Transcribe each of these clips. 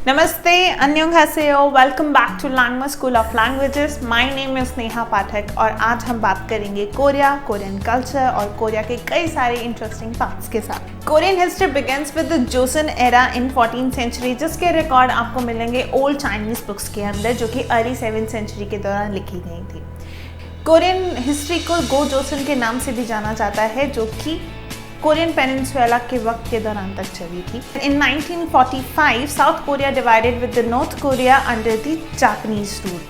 Namaste, annyeonghaseyo, welcome back to Langma School of Languages. My name is Neha पाठक और आज हम बात करेंगे कोरियन कल्चर और कोरिया के कई सारे इंटरेस्टिंग फैक्ट्स के साथ। Korean history begins with the Joseon era in 14th century, जिसके रिकॉर्ड आपको मिलेंगे ओल्ड चाइनीज बुक्स के अंदर, जो कि अर्ली 7th सेंचुरी के दौरान लिखी गई थी। कोरियन हिस्ट्री को गो जोसेन के नाम से भी जाना जाता है, जो कि कोरियन पेनिनसुला के वक्त के दौरान तक चली थी। In 1945 south Korea divided with the north Korea under the Japanese rule.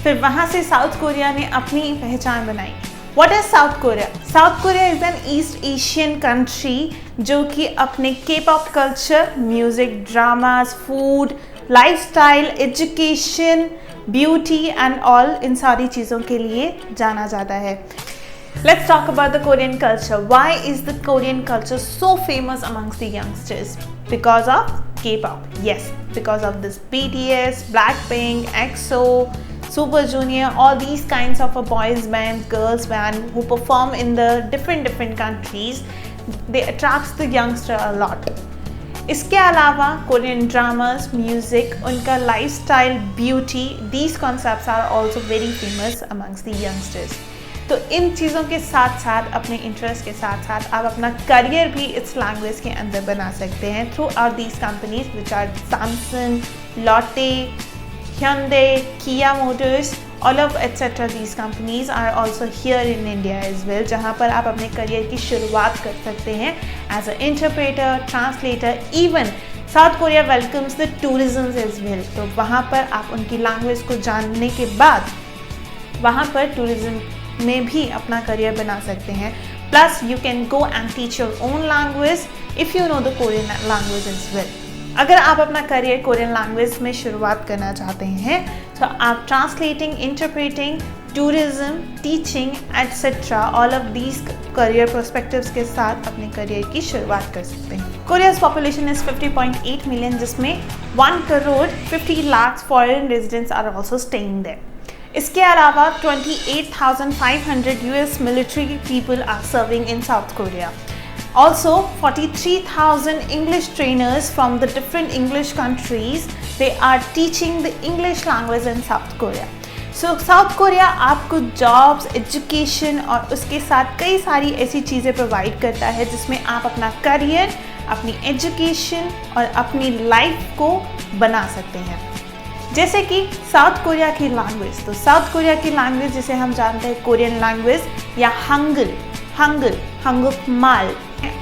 फिर वहाँ से साउथ कोरिया ने अपनी पहचान बनाई। What is south Korea? South Korea is an east Asian country जो कि अपने के pop culture, music, dramas, food, lifestyle, education, beauty and all, इन सारी चीज़ों के लिए जाना जाता है। Let's talk about the Korean culture. Why is the Korean culture so famous amongst the youngsters? Because of K-pop. Yes, because of this BTS, Blackpink, EXO, Super Junior, all these kinds of a boys band, girls band who perform in the different countries. They attract the youngster a lot. इसके अलावा Korean dramas, music, उनका lifestyle, beauty, these concepts are also very famous amongst the youngsters. तो इन चीज़ों के साथ साथ, अपने interest के साथ साथ आप अपना करियर भी इस लैंग्वेज के अंदर बना सकते हैं throughout these companies which are Samsung, Lotte, Hyundai, Kia Motors, all of etc. These companies are also here in India as well, जहाँ पर आप अपने करियर की शुरुआत कर सकते हैं as a interpreter, translator. Even South Korea welcomes the tourism as well, तो वहाँ पर आप उनकी लैंग्वेज को जानने के बाद वहाँ पर टूरिज्म में भी अपना करियर बना सकते हैं। Plus you can go and teach your own language if you know the Korean language as well. अगर आप अपना करियर कोरियन लैंग्वेज में शुरुआत करना चाहते हैं तो आप translating, interpreting, tourism, teaching etcetera, all of these career perspectives के साथ अपने करियर की शुरुआत कर सकते हैं। कोरियाज पॉपुलेशन इज 50.8 मिलियन, जिसमें 1 crore 50 lakh foreign residents are also staying there. इसके अलावा 28,500 US military people are serving in South Korea. Also, 43,000 English trainers from the different English countries, they are teaching the English language in South Korea. So, South Korea आपको jobs, education और उसके साथ कई सारी ऐसी चीज़ें प्रोवाइड करता है जिसमें आप अपना करियर, अपनी एजुकेशन और अपनी लाइफ को बना सकते हैं। जैसे कि साउथ कोरिया की लैंग्वेज, तो साउथ कोरिया की लैंग्वेज जिसे हम जानते हैं कोरियन लैंग्वेज या हंगुकमाल।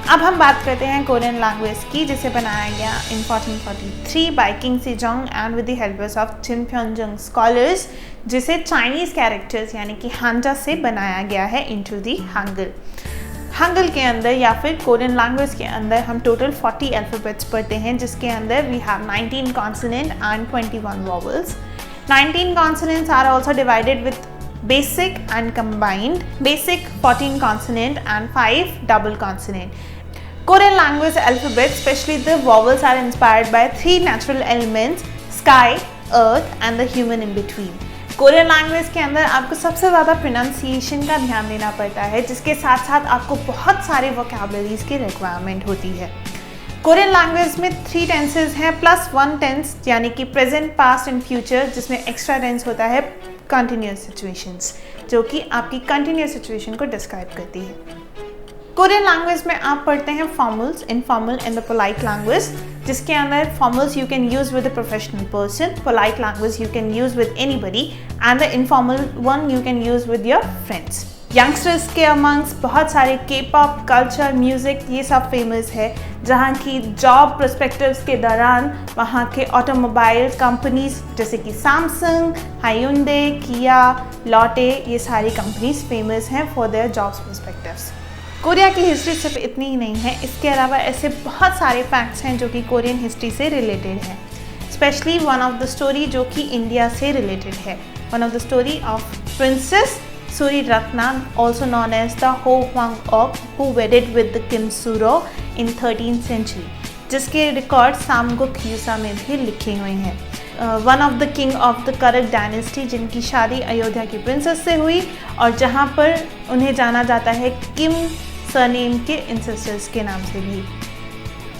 अब हम बात करते हैं कोरियन लैंग्वेज की, जिसे बनाया गया in 1443 by king Sejong and with the helpers of Jiphyeonjeon scholars, जिसे चाइनीज कैरेक्टर्स यानी कि हांजा से बनाया गया है इनटू द हंगल के अंदर या फिर कोरियन लैंग्वेज के अंदर हम टोटल 40 अल्फ़ाबेट्स पढ़ते हैं, जिसके अंदर we have 19 consonant and 21 vowels. 19 consonants are also divided with basic and combined. Basic 14 consonant and 5 double consonant. Korean language alphabet, specially the vowels, are inspired by 3 natural elements, sky, earth and the human in between. Korean language के अंदर आपको सबसे ज़्यादा pronunciation का ध्यान देना पड़ता है, जिसके साथ साथ आपको बहुत सारे वोकैबुलरीज की रिक्वायरमेंट होती है। कोरियन लैंग्वेज में 3 टेंसेज हैं प्लस 1 टेंस, यानी कि प्रेजेंट, पास्ट एंड फ्यूचर, जिसमें एक्स्ट्रा टेंस होता है कंटिन्यूअस सिचुएशंस, जो कि आपकी कंटिन्यूअस सिचुएशन को डिस्क्राइब करती है। कोरियन लैंग्वेज में आप पढ़ते हैं formals, informal and the polite language, जिसके अंदर formals you can use with a professional person, polite language you can use with anybody and the informal one you can use with your friends. Youngsters के amongst बहुत सारे K-pop culture, music, ये सब famous है, जहाँ की job perspectives के दौरान वहाँ के ऑटोमोबाइल कंपनीज जैसे कि सैमसंग, हायुंडे, किया, लॉटे, ये सारी कंपनीज फेमस हैं for their jobs perspectives. Korea की हिस्ट्री सिर्फ इतनी ही नहीं है, इसके अलावा ऐसे बहुत सारे फैक्ट्स हैं जो कि कोरियन हिस्ट्री से रिलेटेड हैं। Specially one of the story जो कि इंडिया से रिलेटेड है, one of the story of princess Suriratna, also known as the Heo Hwang-ok, who wedded with the Kim Suro in 13th century, जिसके record Samguk Yusa में भी लिखे हुए हैं। One of the king of the Karak dynasty, जिनकी शादी अयोध्या की princess से हुई और जहाँ पर उन्हें जाना जाता है किम सरनेम के इंसेस्टर्स के नाम से भी।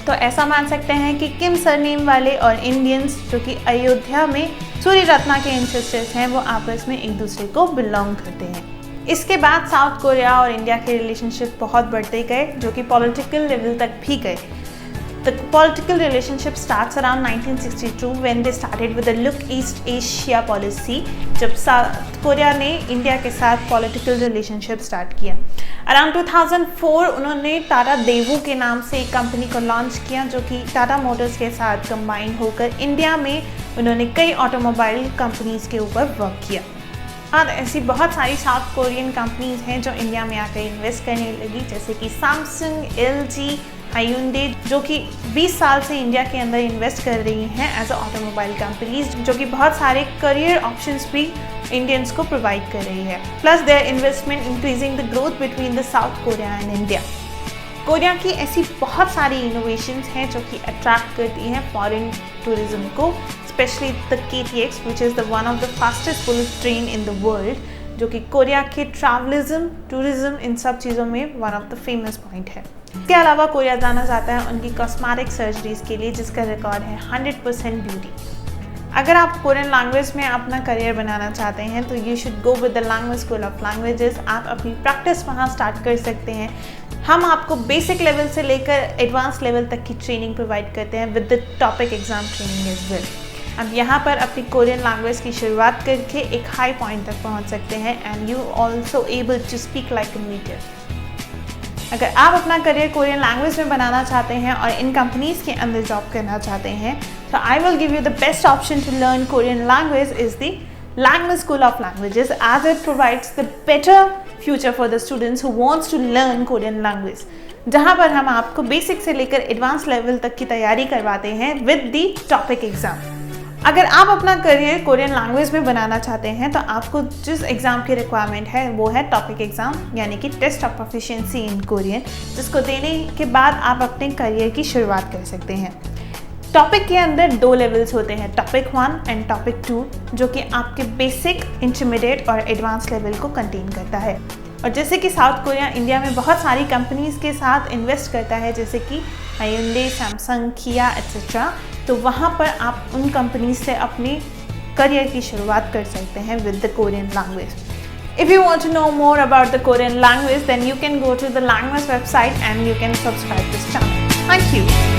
तो ऐसा मान सकते हैं कि किम सरनेम वाले और इंडियंस जो कि अयोध्या में सूर्य रत्ना के एंसेस्टर्स हैं, वो आपस में एक दूसरे को बिलोंग करते हैं। इसके बाद साउथ कोरिया और इंडिया के रिलेशनशिप बहुत बढ़ते गए, जो कि पॉलिटिकल लेवल तक भी गए। The political relationship starts around 1962 when they started with the Look East Asia policy, जब साउथ कोरिया ने इंडिया के साथ पॉलिटिकल रिलेशनशिप स्टार्ट किया। अराउंड 2004 उन्होंने टाटा देवू के नाम से एक कंपनी को लॉन्च किया, जो कि टाटा मोटर्स के साथ कंबाइन होकर इंडिया में उन्होंने कई ऑटोमोबाइल कंपनीज के ऊपर वर्क किया। और ऐसी बहुत सारी साउथ कोरियन कंपनीज हैं जो इंडिया में आकर इन्वेस्ट करने लगी, जैसे कि सैमसंग, एलजी, हायुंडे, जो कि 20 साल से इंडिया के अंदर इन्वेस्ट कर रही हैं एज अ ऑटोमोबाइल कंपनीज, जो कि बहुत सारे करियर ऑप्शंस भी इंडियंस को प्रोवाइड कर रही है। Plus their investment increasing the growth between the south Korea and India. Korea की ऐसी बहुत सारी इनोवेशंस हैं जो कि अट्रैक्ट करती हैं फॉरेन टूरिज्म को, specially the KTX which is the one of the fastest bullet train in the world, जो कि कोरिया के ट्रैवलिज्म, टूरिज्म, इन सब चीज़ों में one of the famous point है। इसके अलावा कोरिया जाना जाता है उनकी कॉस्मेटिक सर्जरीज के लिए, जिसका रिकॉर्ड है 100% ब्यूटी। अगर आप कोरियन लैंग्वेज में अपना करियर बनाना चाहते हैं तो you should go with the language school of languages. आप अपनी प्रैक्टिस वहाँ स्टार्ट कर सकते हैं। हम आपको बेसिक लेवल से लेकर एडवांस लेवल तक की ट्रेनिंग प्रोवाइड करते हैं with the TOPIK exam training as well. अब यहाँ पर अपनी कोरियन लैंग्वेज की शुरुआत करके एक हाई पॉइंट तक पहुँच सकते हैं and you also able to speak like a native. अगर आप अपना करियर कोरियन लैंग्वेज में बनाना चाहते हैं और इन कंपनीज के अंदर जॉब करना चाहते हैं, तो I will give you the best option to learn Korean language is the language school of languages, as it provides the better future for the students who wants to learn Korean language, जहां पर हम आपको basic से लेकर advance level तक की तैयारी करवाते हैं विद द टॉपिक एग्जाम। अगर आप अपना करियर कोरियन लैंग्वेज में बनाना चाहते हैं तो आपको जिस एग्ज़ाम की रिक्वायरमेंट है वो है टॉपिक एग्ज़ाम, यानी कि test of proficiency in Korean, जिसको देने के बाद आप अपने करियर की शुरुआत कर सकते हैं। टॉपिक के अंदर 2 लेवल्स होते हैं, टॉपिक 1 एंड टॉपिक 2, जो कि आपके बेसिक, इंटरमीडिएट और एडवांस लेवल को कंटेन करता है। और जैसे कि साउथ कोरिया इंडिया में बहुत सारी कंपनीज़ के साथ इन्वेस्ट करता है, जैसे कि हायुंडे, सैमसंग, किया एट्सेट्रा, तो वहाँ पर आप उन कंपनीज से अपने करियर की शुरुआत कर सकते हैं with the Korean language. If you want to know more about the Korean language, then you can go to the language website and you can subscribe this channel. Thank you.